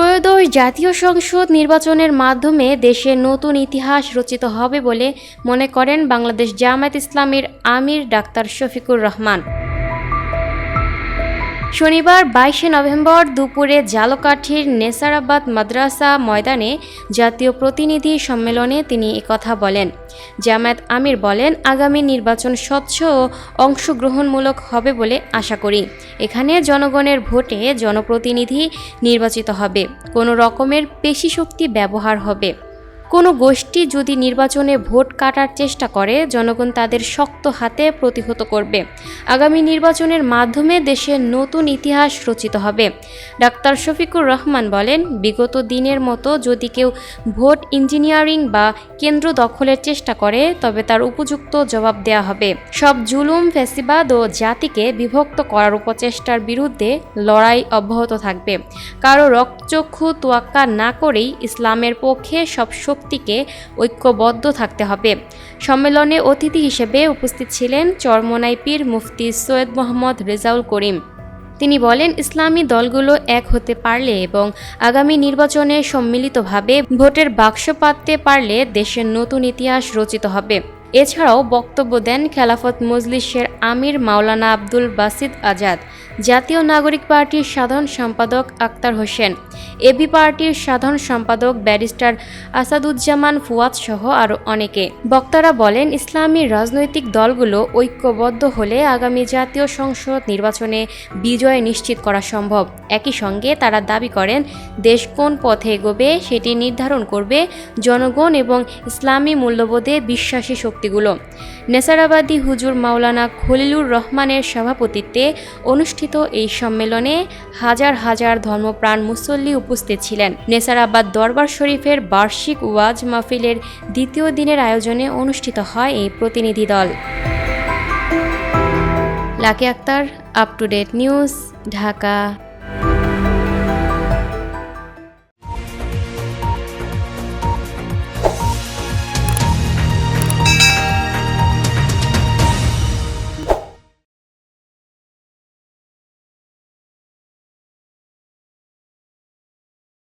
ত্রয়োদশ জাতীয় সংসদ নির্বাচনের মাধ্যমে দেশের নতুন ইতিহাস রচিত হবে বলে মনে করেন বাংলাদেশ জামায়াত ইসলামীর আমির ডাক্তার শফিকুর রহমান। শনিবার 22শে নভেম্বর দুপুরে ঝালকাঠির নেসারাবাদ মাদ্রাসা ময়দানে জাতীয় প্রতিনিধি সম্মেলনে তিনি একথা বলেন। জামায়াত আমির বলেন, আগামী নির্বাচন স্বচ্ছ ও অংশগ্রহণমূলক হবে বলে আশা করি। এখানে জনগণের ভোটে জনপ্রতিনিধি নির্বাচিত হবে, কোনো রকমের পেশিশক্তি ব্যবহার হবে। কোনো গোষ্ঠী যদি নির্বাচনে ভোট কাটার চেষ্টা করে, জনগণ তাদের শক্ত হাতে প্রতিহত করবে। আগামী নির্বাচনের মাধ্যমে দেশের নতুন ইতিহাস রচিত হবে। ডাক্তার শফিকুর রহমান বলেন, বিগত দিনের মতো যদি কেউ ভোট ইঞ্জিনিয়ারিং বা কেন্দ্র দখলের চেষ্টা করে, তবে তার উপযুক্ত জবাব দেওয়া হবে। সব জুলুম, ফ্যাসিবাদ ও জাতিকে বিভক্ত করার উপচেষ্টার বিরুদ্ধে লড়াই অব্যাহত থাকবে। কারো রক্তচক্ষু তোয়াক্কা না করেই ইসলামের পক্ষে সব শক্তিকে ঐক্যবদ্ধ থাকতে হবে। সম্মেলনে অতিথি হিসেবে উপস্থিত ছিলেন চরমোনাই পীর মুফতি সৈয়দ মোহাম্মদ রেজাউল করিম। তিনি বলেন, ইসলামী দলগুলো এক হতে পারলে এবং আগামী নির্বাচনে সম্মিলিতভাবে ভোটের বাক্স পাততে পারলে দেশের নতুন ইতিহাস রচিত হবে। এছাড়াও বক্তব্য দেন খেলাফত মজলিসের আমির মাওলানা আব্দুল বাসিত আজাদ, জাতীয় নাগরিক পার্টির সাধারণ সম্পাদক আক্তার হোসেন, এবি পার্টির সাধারণ সম্পাদক ব্যারিস্টার আসাদুজ্জামান ফুয়াদ সহ আরও অনেকে। বক্তারা বলেন, ইসলামী রাজনৈতিক দলগুলো ঐক্যবদ্ধ হলে আগামী জাতীয় সংসদ নির্বাচনে বিজয় নিশ্চিত করা সম্ভব। একই সঙ্গে তারা দাবি করেন, দেশ কোন পথে এগোবে সেটি নির্ধারণ করবে জনগণ এবং ইসলামী মূল্যবোধে বিশ্বাসী শক্তিগুলো। নেসারাবাদী হুজুর মাওলানা খলিলুর রহমানের সভাপতিত্বে অনুষ্ঠিত এই সম্মেলনে হাজার হাজার ধর্মপ্রাণ মুসল্লি উপস্থিত ছিলেন। নেসারাবাদ দরবার শরীফের বার্ষিক ওয়াজ মাহফিলের দ্বিতীয় দিনের আয়োজনে অনুষ্ঠিত হয় এই প্রতিনিধি দল। Lucky Akter, up to date news, Dhaka.